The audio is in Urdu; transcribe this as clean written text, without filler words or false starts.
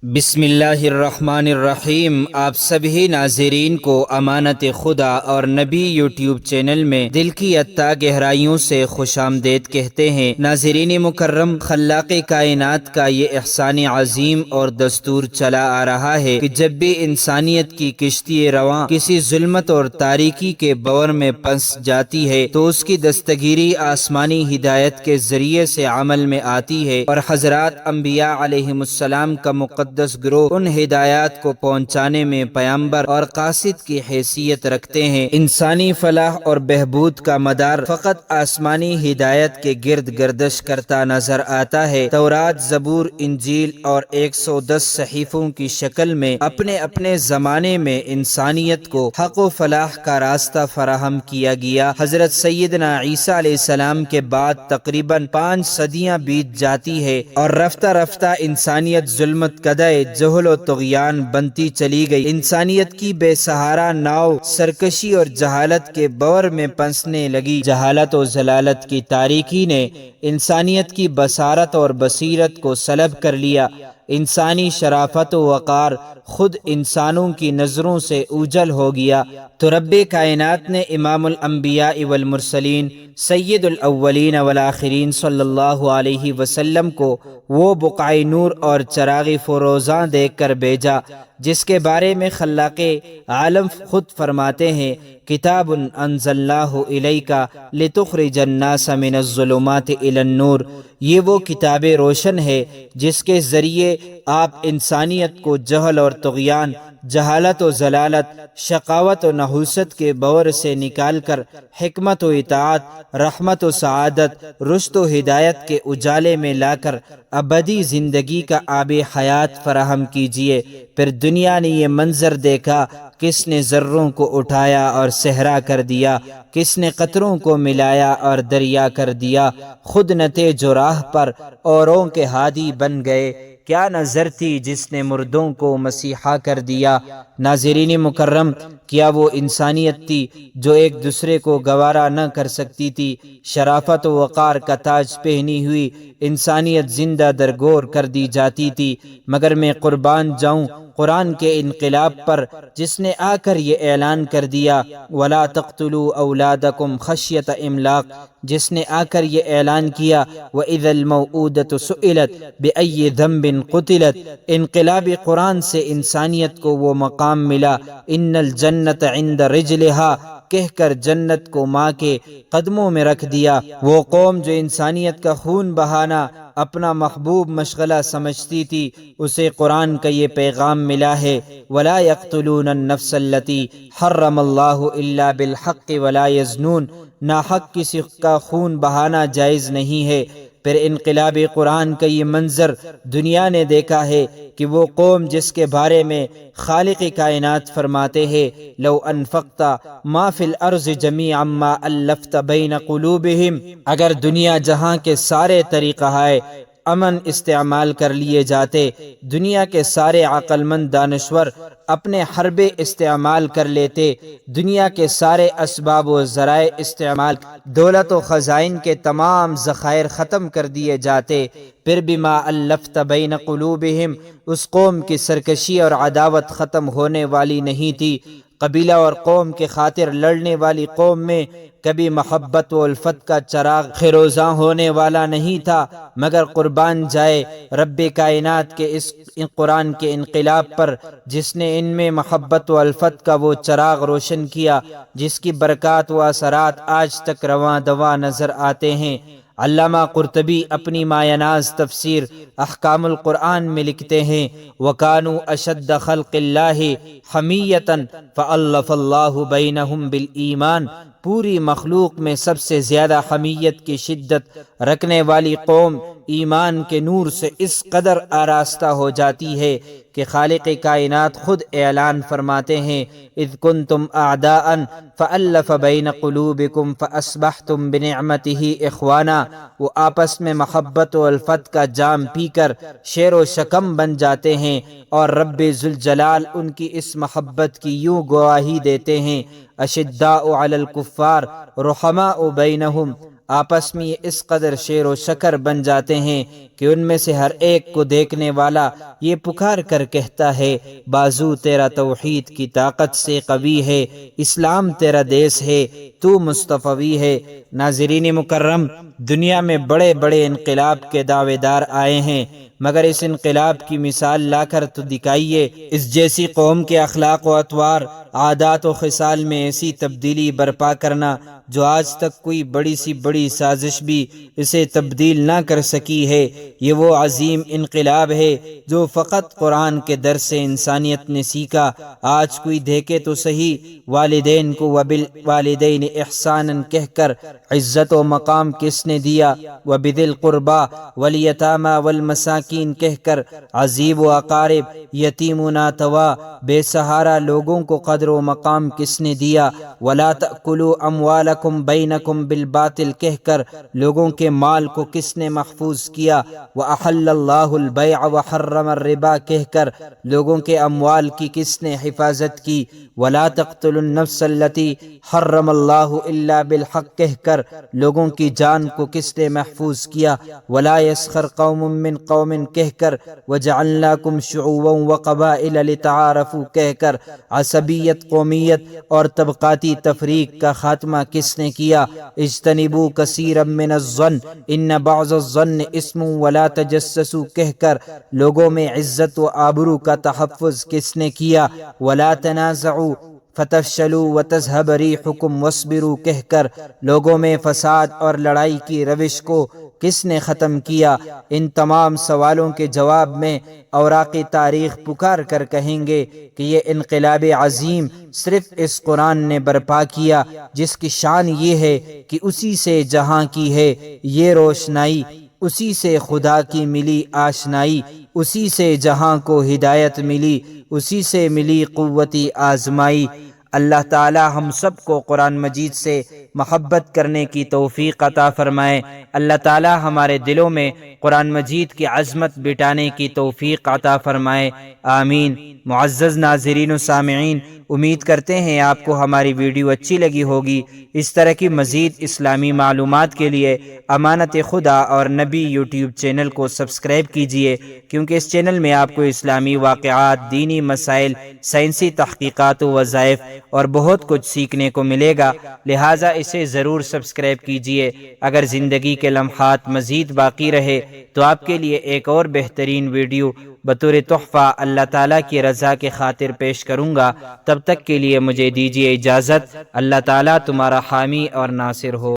بسم اللہ الرحمن الرحیم۔ آپ سبھی ناظرین کو امانت خدا اور نبی یوٹیوب چینل میں دل کی اتھا گہرائیوں سے خوش آمدید کہتے ہیں۔ ناظرین مکرم، خلاق کائنات کا یہ احسان عظیم اور دستور چلا آ رہا ہے کہ جب بھی انسانیت کی کشتی رواں کسی ظلمت اور تاریکی کے بور میں پھنس جاتی ہے تو اس کی دستگیری آسمانی ہدایت کے ذریعے سے عمل میں آتی ہے، اور حضرات انبیاء علیہم السلام کا مقدس گروہ ان ہدایات کو پہنچانے میں پیامبر اور قاصد کی حیثیت رکھتے ہیں۔ انسانی فلاح اور بہبود کا مدار فقط آسمانی ہدایت کے گرد گردش کرتا نظر آتا ہے۔ تورات، زبور، انجیل اور 110 صحیفوں کی شکل میں اپنے اپنے زمانے میں انسانیت کو حق و فلاح کا راستہ فراہم کیا گیا۔ حضرت سیدنا عیسیٰ علیہ السلام کے بعد تقریباً 5 صدیاں بیت جاتی ہے اور رفتہ رفتہ انسانیت ظلمت کدے جہل و طغیان بنتی چلی گئی۔ انسانیت کی بے سہارا ناؤ سرکشی اور جہالت کے بور میں پھنسنے لگی۔ جہالت و ضلالت کی تاریکی نے انسانیت کی بصارت اور بصیرت کو سلب کر لیا۔ انسانی شرافت و وقار خود انسانوں کی نظروں سے اوجھل ہو گیا، تو رب کائنات نے امام الانبیاء والمرسلین سید الاولین والآخرین صلی اللہ علیہ وسلم کو وہ بقعہ نور اور چراغ فروزاں دیکھ کر بھیجا جس کے بارے میں خلاق عالم خود فرماتے ہیں، کتاب انزلناہ الیک لتخرج الناس من الظلمات الی النور۔ یہ وہ کتاب روشن ہے جس کے ذریعے آپ انسانیت کو جہل اور طغیان، جہالت و ضلالت، شقاوت و نحوست کے بور سے نکال کر حکمت و اطاعت، رحمت و سعادت، رشد و ہدایت کے اجالے میں لا کر ابدی زندگی کا آب حیات فراہم کیجیے۔ پھر دنیا نے یہ منظر دیکھا، کس نے ذروں کو اٹھایا اور صحرا کر دیا، کس نے قطروں کو ملایا اور دریا کر دیا، خود نہ تھے جو راہ پر اوروں کے ہادی بن گئے، کیا نظر تھی جس نے مردوں کو مسیحا کر دیا۔ ناظرین مکرم، کیا وہ انسانیت تھی جو ایک دوسرے کو گوارا نہ کر سکتی تھی؟ شرافت و وقار کا تاج پہنی ہوئی انسانیت زندہ درگور کر دی جاتی تھی، مگر میں قربان جاؤں قرآن کے انقلاب پر جس نے آ کر یہ اعلان کر دیا وَلَا تَقْتُلُوا أَوْلَادَكُمْ خَشْيَةَ إِمْلَاقٍ، جس نے آ کر یہ اعلان کیا وَإِذَا الْمَوْءُودَةُ سُئِلَتْ بِأَيِّ ذَنبٍ قُتِلَتْ۔ انقلاب قرآن سے انسانیت کو وہ مقام ملا، ان الجنت عند رجلها کہہ کر جنت کو ماں کے قدموں میں رکھ دیا۔ وہ قوم جو انسانیت کا خون بہانا اپنا محبوب مشغلہ سمجھتی تھی، اسے قرآن کا یہ پیغام ملا ہے وَلَا يَقْتُلُونَ النَّفْسَ الَّتِي حَرَّمَ اللَّهُ إِلَّا بِالْحَقِّ وَلَا يَزْنُونَ۔ ناحق کسی کا خون بہانا جائز نہیں ہے۔ پھر انقلاب قرآن کا یہ منظر دنیا نے دیکھا ہے کہ وہ قوم جس کے بارے میں خالق کائنات فرماتے ہیں لو انفقت ما فی الارض جمیعا ما الفت بین قلوبہم، اگر دنیا جہاں کے سارے طریقہ امن استعمال کر لیے جاتے، دنیا کے سارے عقل مند دانشور اپنے حربے استعمال کر لیتے، دنیا کے سارے اسباب و ذرائع استعمال، دولت و خزائن کے تمام ذخائر ختم کر دیے جاتے، پھر بھی ما الفت بین قلوبہم، اس قوم کی سرکشی اور عداوت ختم ہونے والی نہیں تھی۔ قبیلہ اور قوم کے خاطر لڑنے والی قوم میں کبھی محبت و الفت کا چراغ خیروزاں ہونے والا نہیں تھا، مگر قربان جائے رب کائنات کے اس قرآن کے انقلاب پر جس نے ان میں محبت و الفت کا وہ چراغ روشن کیا جس کی برکات و اثرات آج تک رواں دواں نظر آتے ہیں۔ علامہ قرطبی اپنی مایہ ناز تفسیر احکام القرآن میں لکھتے ہیں وَكَانُوا أَشَدَّ خَلْقِ اللَّهِ حَمِيَّةً فَأَلَّفَ اللَّهُ بَيْنَهُمْ بِالْإِيمَانِ۔ پوری مخلوق میں سب سے زیادہ حمیت کی شدت رکھنے والی قوم ایمان کے نور سے اس قدر آراستہ ہو جاتی ہے کہ خالق کائنات خود اعلان فرماتے ہیں اذ کنتم اعداء فألف بین قلوبکم فاصبحتم بنعمته اخوانا۔ وہ آپس میں محبت و الفت کا جام پی کر شیر و شکم بن جاتے ہیں، اور رب ذوالجلال ان کی اس محبت کی یوں گواہی دیتے ہیں اشداء علی الکفار رحماء بینہم۔ آپس میں یہ اس قدر شیر و شکر بن جاتے ہیں کہ ان میں سے ہر ایک کو دیکھنے والا یہ پکار کر کہتا ہے بازو تیرا توحید کی طاقت سے قوی ہے، اسلام تیرا دیس ہے، تو مصطفی ہے۔ ناظرین مکرم، دنیا میں بڑے بڑے انقلاب کے دعوے دار آئے ہیں، مگر اس انقلاب کی مثال لا کر تو دکھائیے اس جیسی قوم کے اخلاق و اطوار، عادات و خصال میں ایسی تبدیلی برپا کرنا جو آج تک کوئی بڑی سی بڑی سازش بھی اسے تبدیل نہ کر سکی ہے۔ یہ وہ عظیم انقلاب ہے جو فقط قرآن کے در سے انسانیت نے سیکھا۔ آج کوئی دیکھے تو صحیح، والدین کو وبالوالدین احسانا کہہ کر عزت و مقام کس نے دیا؟ وبذی القربی والیتامی والمساکین کہہ کر عزیب و اقارب، یتیم و ناتوا، بے سہارا لوگوں کو قدر و مقام کس نے دیا؟ ولا تأکلوا اموالکم بینکم بالباطل کہہ کر لوگوں کے مال کو کس نے محفوظ کیا؟ وأحل اللہ البیع وحرم الربا کہہ کر لوگوں کے اموال کی کس نے حفاظت کی؟ ولا تقتلوا النفس التي حرم اللہ الا بالحق کہہ کر لوگوں کی جان کو کس نے محفوظ کیا؟ ولا يسخر قوم من قوم کہہ کر وجعلناکم شعوبا وقبائل لتعارفوا کہہ کر عصبیت، قومیت اور طبقاتی تفریق کا خاتمہ کس نے کیا؟ اجتنبوا کثیرا من الظن ان بعض الظن اسم ولا تجسسوا کہہ کر لوگوں میں عزت و آبرو کا تحفظ کس نے کیا؟ ولا تنازعوا فتفشلوا وتذهب ريحكم واصبروا کہہ کر لوگوں میں فساد اور لڑائی کی روش کو کس نے ختم کیا؟ ان تمام سوالوں کے جواب میں اوراق تاریخ پکار کر کہیں گے کہ یہ انقلاب عظیم صرف اس قرآن نے برپا کیا، جس کی شان یہ ہے کہ اسی سے جہاں کی ہے یہ روشنائی، اسی سے خدا کی ملی آشنائی، اسی سے جہاں کو ہدایت ملی، اسی سے ملی قوتی آزمائی۔ اللہ تعالی ہم سب کو قرآن مجید سے محبت کرنے کی توفیق عطا فرمائے۔ اللہ تعالی ہمارے دلوں میں قرآن مجید کی عظمت بٹانے کی توفیق عطا فرمائے، آمین۔ معزز ناظرین و سامعین، امید کرتے ہیں آپ کو ہماری ویڈیو اچھی لگی ہوگی۔ اس طرح کی مزید اسلامی معلومات کے لیے امانت خدا اور نبی یوٹیوب چینل کو سبسکرائب کیجئے، کیونکہ اس چینل میں آپ کو اسلامی واقعات، دینی مسائل، سائنسی تحقیقات و وظائف اور بہت کچھ سیکھنے کو ملے گا، لہٰذا اسے ضرور سبسکرائب کیجئے۔ اگر زندگی کے لمحات مزید باقی رہے تو آپ کے لیے ایک اور بہترین ویڈیو بطور تحفہ اللہ تعالیٰ کی رضا کے خاطر پیش کروں گا۔ تب تک کے لیے مجھے دیجیے اجازت۔ اللہ تعالیٰ تمہارا حامی اور ناصر ہو۔